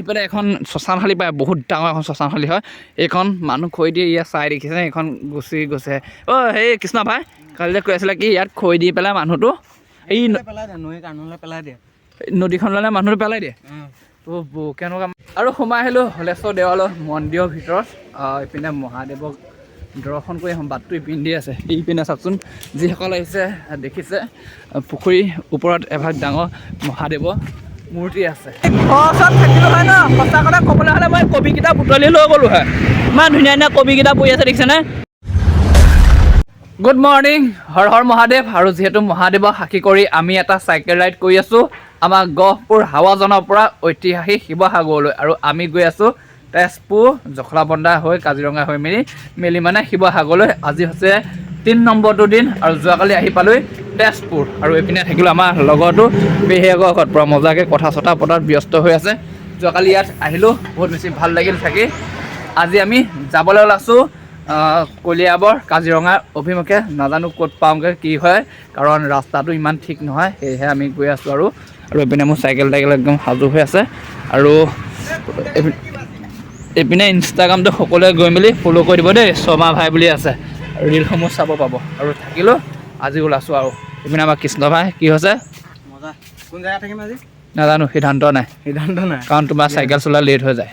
পিনে এখন শ্মশানশালী পায়, বহুত ডাঙৰ এখন শ্মশানশালী হয়। এইখন মানুহ খৰি দিয়ে ইয়াত চাই দেখিছে, এইখন গুচি গৈছে। সেই কৃষ্ণ ভাই কালি কৈ আছিলে কি ইয়াত খৰি দি পেলাই মানুহটো এই নদীখনলৈ মানুহটো পেলাই দিয়ে। কেনেকুৱা আৰু সোমাই আহিলোঁ হলেশ্বৰ দেৱালয় মন্দিৰৰ ভিতৰত। এইপিনে মহাদেৱক দৰ্শন কৰি এখন বাটটো ইপিনে আছে। এইপিনে চাওকচোন, যিসকল আহিছে দেখিছে পুখুৰীৰ ওপৰত এভাগ ডাঙৰ মহাদেৱৰ মূৰ্তি আছে। ঘৰত থাকিলোঁ হয় ন, সঁচা কথা ক'বলৈ হ'লে মই কবিকেইটা বুটলি লৈ গ'লোঁ হয়। ইমান ধুনীয়া ধুনীয়া কবিকেইটা পৰি আছে দেখিছেনে। Good morning, Har Har Mahadev. আৰু যিহেতু মহাদেৱক সাক্ষী কৰি আমি এটা চাইকেল ৰাইড কৰি আছোঁ আমাৰ গহপুৰ হাৱাজানৰ পৰা ঐতিহাসিক শিৱসাগৰলৈ। আৰু আমি গৈ আছোঁ তেজপুৰ জখলাবন্ধা হৈ কাজিৰঙা হৈ মেলি মানে শিৱসাগৰলৈ। আজি হৈছে ৩ নম্বৰটো দিন আৰু যোৱাকালি আহি পালোঁহি তেজপুৰ। আৰু এইপিনে থাকিলোঁ আমাৰ লগৰটো পেহীয়েকৰ ঘৰত পৰা মজাকৈ কথা চথা পতাত ব্যস্ত হৈ আছে। যোৱাকালি ইয়াত আহিলোঁ, বহুত বেছি ভাল লাগিল থাকি। আজি আমি যাবলৈ ওলাইছোঁ কলিয়াবৰ কাজিৰঙাৰ অভিমুখে। নাজানো ক'ত পাওঁগৈ কি হয়, কাৰণ ৰাস্তাটো ইমান ঠিক নহয়, সেয়েহে আমি গৈ আছোঁ। আৰু এইপিনে মোৰ চাইকেল একদম সাজু হৈ আছে। আৰু এইপিনে ইনষ্টাগ্ৰামটো সকলোৱে গৈ মেলি ফ'ল' কৰি দিব দেই, শৰ্মা ভাই বুলি আছে, ৰিলসমূহ চাব পাব। আৰু থাকিলোঁ আজি ওলাইছোঁ। আৰু এইপিনে আমাৰ কৃষ্ণ ভাই কি হৈছে কোন জেগাত থাকিম আজি নাজানো, সিদ্ধান্ত নাই কাৰণ তোমাৰ চাইকেল চলা লেট হৈ যায়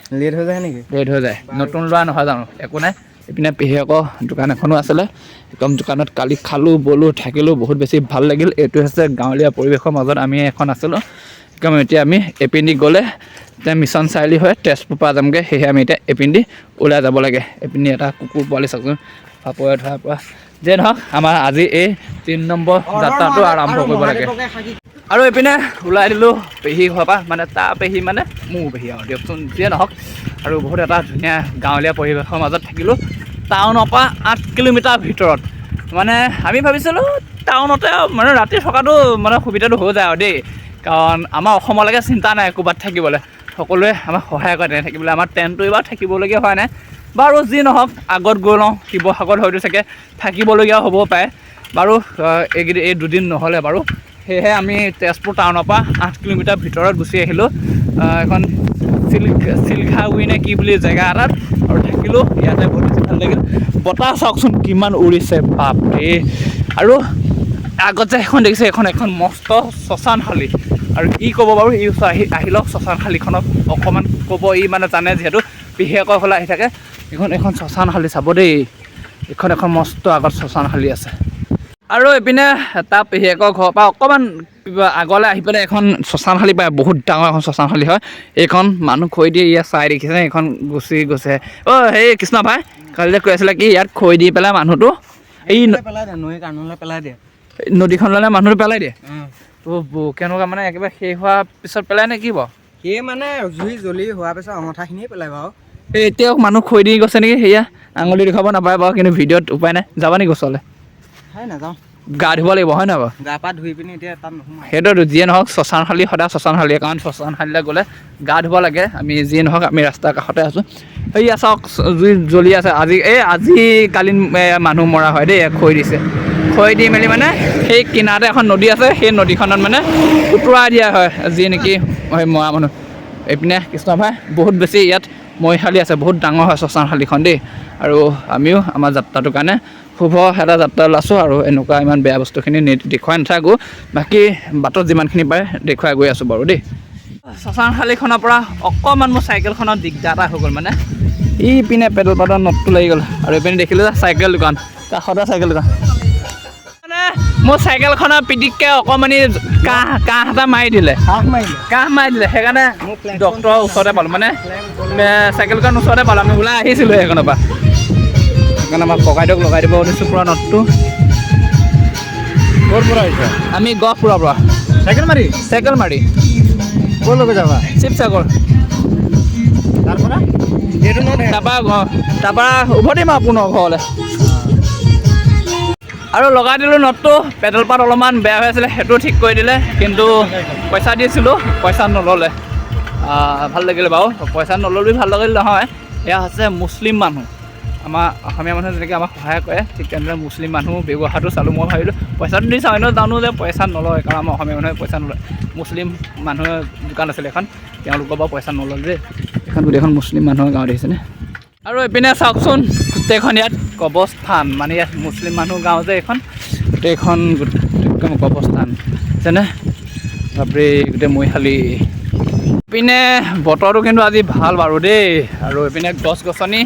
নেকি? লেট হৈ যায়, নতুন লোৱা নহয় জানো, একো নাই। এইপিনে পেহীয়েকৰ দোকান এখনো আছিলে, একদম দোকানত কালি খালোঁ বলোঁ থাকিলোঁ, বহুত বেছি ভাল লাগিল। এইটো হৈছে গাঁৱলীয়া পৰিৱেশৰ মাজত আমি এখন আছিলোঁ। একদম এতিয়া আমি এপিনেদি গ'লে এতিয়া মিছন চাৰিআলি হৈ তেজপুৰ পৰা যামগৈ, সেয়েহে আমি এতিয়া এপিনেদি ওলাই যাব লাগে। এপিনে এটা কুকুৰ পোৱালি চাওকচোন ফাপৰে ধৰাৰ পৰা। যে নহওক আমাৰ আজি এই ৩ নম্বৰ যাত্ৰাটো আৰম্ভ কৰিব লাগে। আৰু এইপিনে ওলাই দিলোঁ পেহী ঘৰৰ পৰা, মানে তাৰ পেহী মানে মোৰ পেহী আৰু দিয়কচোন, যিয়ে নহওক। আৰু বহুত এটা ধুনীয়া গাঁৱলীয়া পৰিৱেশৰ মাজত থাকিলোঁ, টাউনৰ পৰা ৮ কিলোমিটাৰ ভিতৰত। মানে আমি ভাবিছিলোঁ টাউনতে মানে ৰাতি থকাটো মানে সুবিধাটো হৈ যায় আৰু দেই, কাৰণ আমাৰ অসমলৈকে চিন্তা নাই ক'ৰবাত থাকিবলৈ, সকলোৱে আমাক সহায় কৰে তেনে থাকিবলৈ। আমাৰ টেণ্টটো এইবাৰ থাকিবলগীয়া হোৱা নাই বাৰু, যি নহওক আগত গৈ লওঁ। শিৱসাগৰত হয়তো চাগে থাকিবলগীয়া হ'ব পাৰে বাৰু, এই 2 দিন নহ'লে বাৰু। সেয়েহে আমি তেজপুৰ টাউনৰ পৰা 8 কিলোমিটাৰ ভিতৰত গুচি আহিলোঁ এখন চিলঘাউৰি নে কি বুলি জেগা এটাত। আৰু থাকিলোঁ ইয়াতে, বহুত বেছি ভাল লাগিল। বতাহ চাওকচোন কিমান উৰিছে বাপৰে। আৰু আগত যে এখন দেখিছে, এখন মস্ত শ্মশানশালী। আৰু ই ক'ব বাৰু, ই আহি লওক শ্মশানশালীখনক অকণমান ক'ব, ই মানে জানে যিহেতু পেহীয়েকৰ ঘৰলৈ আহি থাকে। এখন শ্মশানশালী চাব দেই, এখন মস্ত আগত শ্মশানশালী আছে। আৰু এইপিনে তাৰ পেহীয়েকৰ ঘৰৰ পৰা অকণমান আগলৈ আহি পেলাই এখন শ্মশানশালী পায়, বহুত ডাঙৰ এখন শ্মশানশালী হয়। এইখন মানুহ খৰি দিয়ে ইয়াত চাই দেখিছে, এইখন গুচি গৈছে। সেই কৃষ্ণ ভাই কালি কৈ আছিলে কি ইয়াত খৰি দি পেলাই মানুহটো এই নদীখনলৈ মানুহটো পেলাই দিয়ে। কেনেকুৱা মানে একেবাৰে শেষ হোৱাৰ পিছত পেলাই নে কি বাৰু? সেই মানে জুই জ্বলি হোৱাৰ পিছত অঙঠাখিনিয়ে পেলাই বাৰু। এতিয়াও মানুহ খৰি দি গৈছে নেকি, সেয়া আঙুলি দেখুৱাব নাপায় বাৰু, কিন্তু ভিডিঅ'ত উপায় নাই। যাবা নেকি ওচৰলৈ? নাযাওঁ, গা ধুব লাগিব হয় নহয় বাৰু? গা পা ধুই পিনি এতিয়া তাত নোসোমাওঁ। সেইটোতো যিয়ে নহওক শ্মশানশালী সদায় শ্মশানশালীয়ে, কাৰণ শ্মশানশালীলৈ গ'লে গা ধুব লাগে। আমি যিয়ে নহওক আমি ৰাস্তাৰ কাষতে আছোঁ। সেয়া চাওক জুই জ্বলি আছে। আজি কালি মানুহ মৰা হয় দেই, খৰি দিছে। খৰি দি মেলি মানে সেই কিনাৰতে এখন নদী আছে, সেই নদীখনত মানে উটুৱাই দিয়া হয় যি নেকি মৰা মানুহ। এইপিনে কৃষ্ণ ভাই বহুত বেছি ইয়াত মৰিশালী আছে, বহুত ডাঙৰ হয় শ্মশানশালীখন দেই। আৰু আমিও আমাৰ যাত্ৰাটোৰ কাৰণে শুভ এটা যাত্ৰা ওলাইছোঁ। আৰু এনেকুৱা ইমান বেয়া বস্তুখিনি দেখুৱাই নাথাকোঁ, বাকী বাটত যিমানখিনি পাৰে দেখুৱাই গৈ আছোঁ বাৰু দেই। শ্মশানশালীখনৰ পৰা অকণমান মোৰ চাইকেলখনত দিগদাৰ এটা হৈ গ'ল, মানে ইপিনে পেডেল পাতৰ নটটো লাগি গ'ল। আৰু এইপিনে দেখিলোঁ যে চাইকেল দোকান, কাষতে চাইকেল দোকান। মানে মোৰ চাইকেলখনৰ পিটিককৈ অকণমানি কাঁহ এটা মাৰি দিলে, সেইকাৰণে ডক্তৰৰ ওচৰতে পালোঁ, মানে চাইকেলখন ওচৰতে পালোঁ। আমি ওলাই আহিছিলোঁ সেইখনৰ পৰা, সেইকাৰণে আমাৰ ককাইদেউক লগাই দিব দিছোঁ পুৰা নটটো। ক'ৰ পৰা আহিছা? আমি গহপুৰৰ পৰা চাইকেল মাৰি ক'লৈকে যাবা? শিৱসাগৰ। তাৰপৰা উভতিম আৰু পুনৰ ঘৰলৈ। আৰু লগাই দিলোঁ নটটো। পেডেল পাত অলপমান বেয়া হৈ আছিলে, সেইটো ঠিক কৰি দিলে, কিন্তু পইচা দিছিলোঁ, পইচা নল'লে। ভাল লাগিলে বাৰু, পইচা নল'লেও ভাল লাগিল নহয়। এয়া হৈছে মুছলিম মানুহ, আমাৰ অসমীয়া মানুহে যেনেকৈ আমাক সহায় কৰে, ঠিক তেনেদৰে মুছলিম মানুহ ব্যৱহাৰটো চালোঁ। মই ভাবিলোঁ পইচাটো দি চাওঁ, এনেও জানো যে পইচা নলয়, কাৰণ আমাৰ অসমীয়া মানুহে পইচা নলয়। মুছলিম মানুহৰ দোকান আছিলে এখন, তেওঁলোকৰ পৰা পইচা নল'লে দেই। এখন গোটেইখন মুছলিম মানুহৰ গাঁও দেখিছেনে আৰু এইপিনে চাওকচোন গোটেইখন ইয়াত কবৰস্থান মানে ইয়াত মুছলিম মানুহ গাঁও যে এইখন গোটেইখন একদম কবৰস্থান যেনে বাপৰে গোটেই মৈশালী এইপিনে বতৰটো কিন্তু আজি ভাল বাৰু দেই আৰু এইপিনে গছ গছনি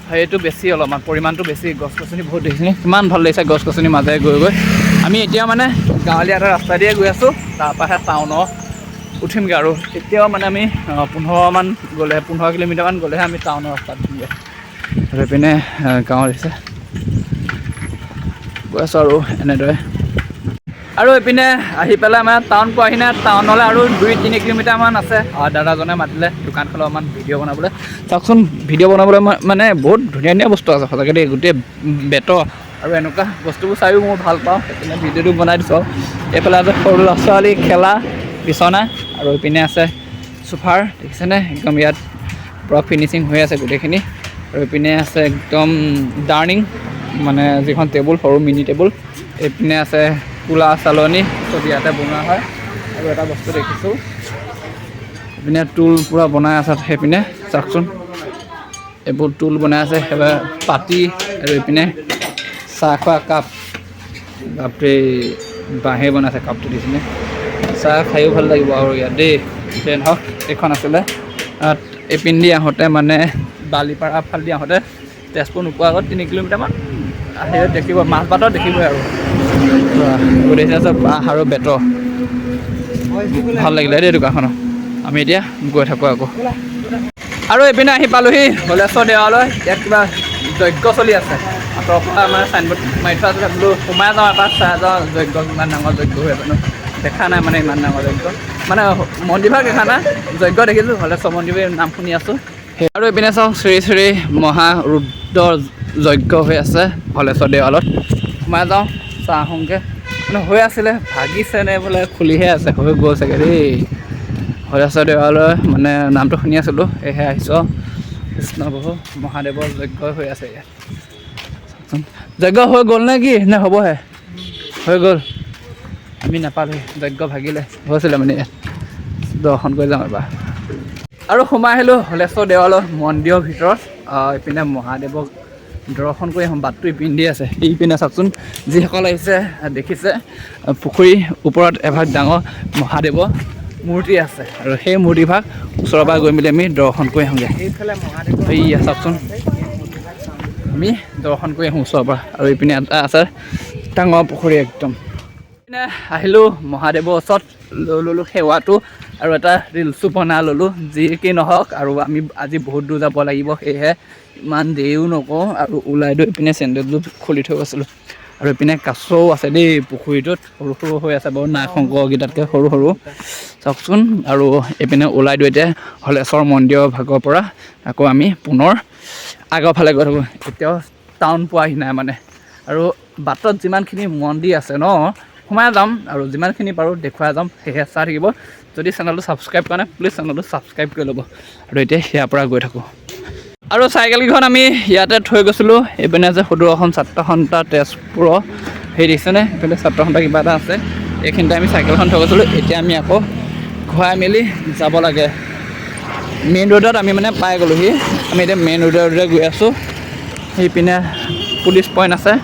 সেইটো বেছি অলপমান পৰিমাণটো বেছি গছ গছনি বহুত দেখিছেনে কিমান ভাল লাগিছে গছ গছনিৰ মাজেৰে গৈ গৈ আমি এতিয়া মানে গাঁৱলীয়া এটা ৰাস্তা দিয়ে গৈ আছোঁ তাৰপৰাহে টাউনৰ উঠিমগৈ আৰু এতিয়াও মানে আমি 15 কিলোমিটাৰমান গ'লেহে আমি টাউনৰ ৰাস্তাত উঠিমগৈ আৰু এইপিনে গাঁৱত আহিছে গৈ আছোঁ আৰু এনেদৰে আৰু এইপিনে আহি পেলাই আমাৰ টাউন পোৱাহি নাই টাউনলৈ আৰু 2-3 কিলোমিটাৰমান আছে দাদাজনে মাতিলে দোকানখনৰ অকণমান ভিডিঅ' বনাবলৈ চাওকচোন ভিডিঅ' বনাবলৈ মানে বহুত ধুনীয়া ধুনীয়া বস্তু আছে সঁচাকৈ দেই গোটেই বেতৰ আৰু এনেকুৱা বস্তুবোৰ চাইও মই ভাল পাওঁ সেইপিনে ভিডিঅ'টো বনাই দিছোঁ এইফালে আছে সৰু ল'ৰা ছোৱালী খেলা বিচনা আৰু এইপিনে আছে চোফাৰ দেখিছেনে একদম ইয়াত পূৰা ফিনিচিং হৈ আছে গোটেইখিনি আৰু এইপিনে আছে একদম ডাৰ্নিং মানে যিখন টেবুল সৰু মিনি টেবুল এইপিনে আছে কোলা চালনী চব ইয়াতে বনোৱা হয় আৰু এটা বস্তু দেখিছোঁ এইপিনে টুল পূৰা বনাই আছে সেইপিনে চাওকচোন এইবোৰ টুল বনাই আছে সেইবাৰ পাতি আৰু এইপিনে চাহ খোৱা কাপ বাপৰে বাঁহে বনাইছে কাপটো দিছিলে চাহ খায়ো ভাল লাগিব আৰু ইয়াত দেই ট্ৰেইন হওক এইখন আছিলে এইপিনেদি আহোঁতে মানে বালিপাৰা ফালেদি আহোঁতে তেজপুৰ নোপোৱাৰ আগত 3 কিলোমিটাৰমান আহি দেখিব মাজবাটত দেখিবই আৰু গোটেই আছে বাঁহ আৰু বেতৰ ভাল লাগিলে দেই দোকানখনত আমি এতিয়া গৈ থাকোঁ আকৌ আৰু এইপিনে আহি পালোঁহি হলেশ্বৰ দেৱালয় ইয়াত কিবা যজ্ঞ চলি আছে আঁতৰৰ পৰা আমাৰ চাইনবোৰ্ড মাৰি থোৱা আছে বোলো সোমাই যাওঁ এপাক চাই যাওঁ যজ্ঞ কিমান ডাঙৰ যজ্ঞ হৈ আছে দেখা নাই মানে ইমান ডাঙৰ যজ্ঞ মানে মন্দিৰভাগ দেখা নাই যজ্ঞ দেখিছোঁ হলেশ্বৰ মন্দিৰৰ নাম শুনি আছোঁ আৰু এইপিনে চাওঁ শ্ৰী শ্ৰী মহাৰুদ্ৰ যজ্ঞ হৈ আছে হলেশ্বৰ দেৱালত সোমাই যাওঁ চাহ আহোঁগৈ মানে হৈ আছিলে ভাগিছে নে বোলে খুলিহে আছে হৈ গ'ল চাগে দেই হলেশ্বৰ দেৱালয় মানে নামটো শুনি আছিলোঁ সেয়েহে আহিছোঁ কৃষ্ণ প্ৰভু মহাদেৱৰ যজ্ঞ হৈ আছে ইয়াত যজ্ঞ হৈ গ'ল নে কি নে হ'বহে হৈ গ'ল আমি নাপালোঁ যজ্ঞ ভাগিলে হৈছিলে মানে ইয়াত দৰ্শন কৰি যাওঁ এবাৰ আৰু সোমাই আহিলোঁ হলেশ্বৰ দেৱালয় মন্দিৰৰ ভিতৰত এইপিনে মহাদেৱক দৰ্শন কৰি আহোঁ বাটটো ইপিনে আছে এইপিনে চাওকচোন যিসকল আহিছে দেখিছে পুখুৰীৰ ওপৰত এভাগ ডাঙৰ মহাদেৱৰ মূৰ্তি আছে আৰু সেই মূৰ্তিভাগ ওচৰৰ পৰা গৈ মেলি আমি দৰ্শন কৰি আহোঁগৈ এইয়া চাওকচোন আমি দৰ্শন কৰি আহোঁ ওচৰৰ পৰা আৰু এইপিনে এটা আছে ডাঙৰ পুখুৰী একদম এইপিনে আহিলোঁ মহাদেৱৰ ওচৰত লৈ ল'লোঁ সেৱাটো আৰু এটা ৰিলচো বনাই ল'লোঁ যি কি নহওক আৰু আমি আজি বহুত দূৰ যাব লাগিব সেয়েহে ইমান দেৰিও নকওঁ আৰু ওলাই লৈ এইপিনে চেণ্ডেলযোৰ খুলি থৈ গৈছিলোঁ আৰু এইপিনে কাছও আছে দেই পুখুৰীটোত সৰু সৰু হৈ আছে বাৰু নাগ শংকৰকেইটাতকৈ সৰু সৰু চাওকচোন আৰু এইপিনে ওলাই লৈ এতিয়া হলেশ্বৰ মন্দিৰৰ ভাগৰ পৰা আকৌ আমি পুনৰ আগৰ ফালে গৈ থাকোঁ এতিয়াও টাউন পোৱাহি নাই মানে আৰু বাটত যিমানখিনি মন্দিৰ আছে ন সোমাই যাম আৰু যিমানখিনি পাৰোঁ দেখুৱাই যাম সেয়েহে চাই থাকিব যদি চেনেলটো ছাবস্ক্ৰাইব কৰা নাই প্লিজ চেনেলটো ছাবস্ক্ৰাইব কৰি ল'ব আৰু এতিয়া সেয়াৰ পৰা গৈ থাকোঁ আৰু চাইকেলকেইখন আমি ইয়াতে থৈ গৈছিলোঁ এইপিনে যে সদৌ ছাত্ৰ সন্থা তেজপুৰৰ সেই দেখিছেনে এইপিনে ছাত্ৰ সন্থা কিবা এটা আছে এইখিনিতে আমি চাইকেলখন থৈ গৈছিলোঁ এতিয়া আমি আকৌ ঘূৰাই মেলি যাব লাগে মেইন ৰোডত আমি মানে পাই গ'লোহি আমি এতিয়া মেইন ৰোডে গৈ আছোঁ সেইপিনে পুলিচ পইণ্ট আছে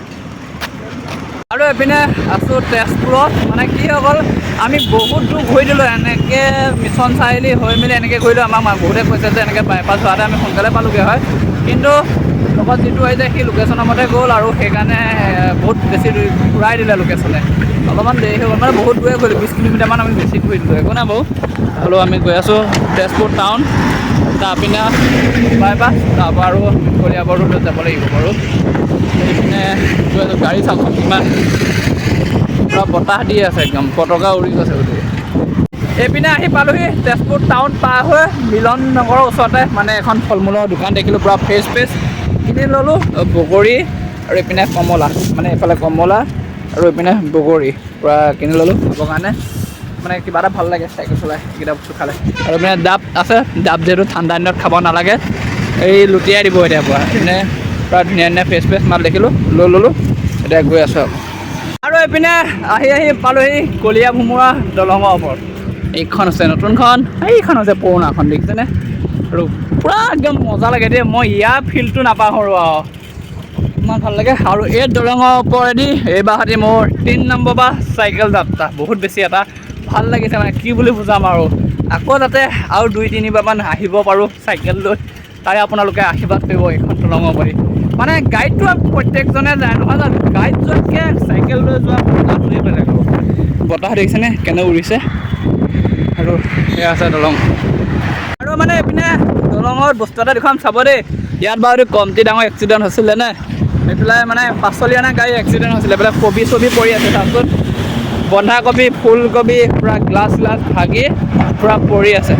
আৰু এইপিনে আছোঁ তেজপুৰত মানে কি হৈ গ'ল আমি বহুত দূৰ ঘূৰি দিলোঁ এনেকৈ মিছন চাৰিআলি হৈ মেলি এনেকৈ ঘূৰিলোঁ আমাক বহুতে কৈছে যে এনেকৈ বাইপাছ হোৱাতে আমি সোনকালে পালোঁগৈ হয় কিন্তু লগত যিটো আহিছে সি লোকেশ্যনৰ মতে গ'ল আৰু সেইকাৰণে বহুত বেছি ঘূৰাই দিলে লোকেশ্যনে অলপমান দেৰি হৈ গ'ল মানে বহুত দূৰে গ'লোঁ 20 কিলোমিটাৰমান আমি বেছি ঘূৰি দিলোঁ একো নাই বাৰু হ'লেও আমি গৈ আছোঁ তেজপুৰ টাউন তাৰপিনে বাইপাছ তাৰপৰা আৰু কলিয়াবৰ ৰোডত যাব লাগিব বাৰু এইপিনে গৈ আছোঁ গাড়ী চাওকচোন কিমান পূৰা বতাহ দি আছে একদম পতাকা উৰি গৈছে গোটেই এইপিনে আহি পালোঁহি তেজপুৰ টাউন পাৰ হৈ মিলন নগৰৰ ওচৰতে মানে এখন ফল মূলৰ দোকান দেখিলোঁ পূৰা ফ্ৰেছ কিনি ল'লোঁ বগৰী আৰু এইপিনে কমলা মানে এইফালে কমলা আৰু এইপিনে বগৰী পূৰা কিনি ল'লোঁ খাবৰ কাৰণে মানে কিবা এটা ভাল লাগে চাইকেল চলাই এইকেইটা বস্তু খালে আৰু মানে ডাব আছে ডাব যিহেতু ঠাণ্ডা দিনত খাব নালাগে এই লুটিয়াই দিব এতিয়া পৰা মানে পূৰা ধুনীয়া ধুনীয়া ফ্ৰেছ মাল দেখিলোঁ লৈ ল'লোঁ এতিয়া গৈ আছোঁ আৰু এইপিনে আহি পালোঁহি কলীয়া ভোমোৰা দলঙৰ ওপৰত এইখন আছে নতুনখন, এইখন আছে পুৰণাখন, দেখিছেনে? আৰু পূৰা একদম মজা লাগে দেই, মই ইয়াৰ ফিলটো নাপাহৰোঁ আৰু ইমান ভাল লাগে। আৰু এই দলঙৰ ওপৰেদি এইবাৰহঁতি মোৰ 3 নম্বৰ বা চাইকেল যাত্ৰা, বহুত বেছি এটা ভাল লাগিছে মানে, কি বুলি বুজাম আৰু। আকৌ যাতে আৰু 2-3বাৰমান আহিব পাৰোঁ চাইকেল লৈ, তাৰে আপোনালোকে আশীৰ্বাদ কৰিব এইখন দলঙৰ পৰা। মানে গাড়ীটো প্ৰত্যেকজনে যায় নহয় জানো, গাড়ীত যোৱাতকৈ চাইকেল লৈ যোৱা বতাহটোৱে বেলেগ হ'ব। বতাহ দেখিছেনে কেনে উৰিছে? আৰু সেয়া আছে দলং। আৰু মানে এইপিনে দলঙত বস্তু এটা দেখুৱাম চাব দেই, ইয়াত বাৰু কমটি ডাঙৰ এক্সিডেণ্ট হৈছিলে নে, এইফালে মানে 5 চলীয়া গাড়ী এক্সিডেণ্ট হৈছিলে, এইফালে কবি চবি পৰি আছে, তাৰপিছত বন্ধাকবি ফুলকবি পূৰা গ্লাছ ভাগি পূৰা পৰি আছে।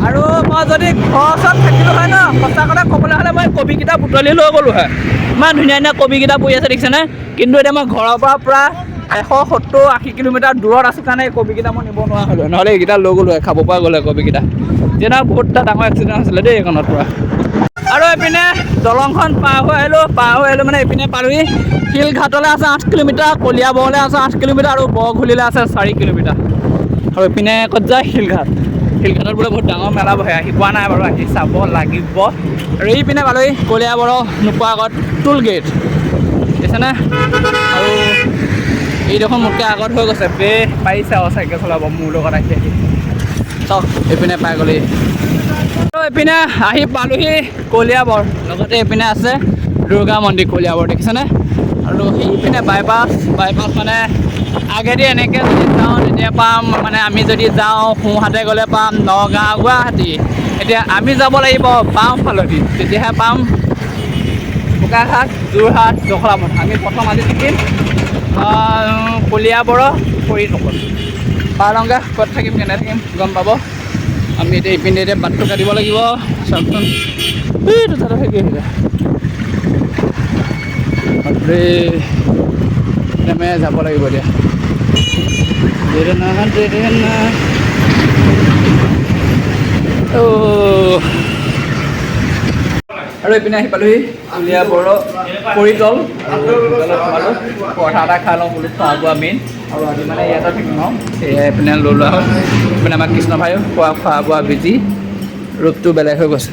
আৰু মই যদি ঘৰ ওচৰত থাকিলোঁ হয় ন, সঁচা কথা ক'বলৈ হ'লে মই কবিকেইটা বুটলি লৈ গ'লোঁ হয়, ইমান ধুনীয়া ধুনীয়া কবিকেইটা পৰি আছে দেখিছেনে? কিন্তু এতিয়া মই ঘৰৰ পৰা প্ৰায় 170-80 কিলোমিটাৰ দূৰত আছোঁ কাৰণে এই কবিকেইটা মই নিব নোৱাৰা হ'লোঁ, নহ'লে এইকেইটা লৈ গ'লোঁ হয়, খাব পৰা গ'লে কবিকেইটা। তেতিয়া বহুত এটা ডাঙৰ এক্সিডেণ্ট হৈছিলে দেই এইখনত পৰা। আৰু এইপিনে দলংখন পাৰ হৈ আহিলোঁ মানে এইপিনে পালোহি শিলঘাটলৈ আছে 8 কিলোমিটাৰ, কলিয়াবৰলৈ আছে 8 কিলোমিটাৰ আৰু বৰঘুলিলৈ আছে 4 কিলোমিটাৰ। আৰু এইপিনে ক'ত যায়? শিলঘাটত বোলে বহুত ডাঙৰ মেলা বহে, আহি পোৱা নাই বাৰু, আহি চাব লাগিব। আৰু এইপিনে পালোহি কলিয়াবৰৰ নোপোৱাৰ আগত টোল গেট, দেখিছেনে? আৰু এইডোখৰ মোতকৈ আগত হৈ গৈছে, পাৰিছে আৰু চাইকেল চলাব মোৰ লগত আহি চাওক, এইপিনে পাই গ'লি। আৰু এইপিনে আহি পালোহি কলিয়াবৰ, লগতে এইপিনে আছে দুৰ্গা মন্দিৰ কলিয়াবৰ, দেখিছেনে? আৰু সেইপিনে বাইপাছ মানে আগেদি এনেকৈ যদি যাওঁ তেতিয়া পাম, মানে আমি যদি যাওঁ সোঁহাতে গ'লে পাম নগাঁও গুৱাহাটী, এতিয়া আমি যাব লাগিব বাওঁফালেদি, তেতিয়াহে পাম বোকাখাট যোৰহাট জখলাবন্ধা। আমি প্ৰথম আজি থাকিম কলিয়াবৰ খৰিতকত, পাৰংগা ক'ত থাকিম কেনে থাকিম গম পাব। আমি এতিয়া ইপিনে এতিয়া বাটটো কাটিব লাগিব, চাওকচোন এইটো তাতে থাকি আহিলে বাপৰে, আমি যাব লাগিব এতিয়া। আৰু এইপিনে আহি পালোহি কলিয়াবৰ খৰিতল, পৰঠা এটা খাই লওঁ বোলো, খোৱা বোৱা মেইন। আৰু আজি মানে ইয়াতে থাকিম আৰু সেয়াই এইপিনে লৈ লোৱা হ'ল। এইপিনে আমাৰ কৃষ্ণ ভাইও খোৱা বোৱা বিজি, ৰূপটো বেলেগ হৈ গৈছে।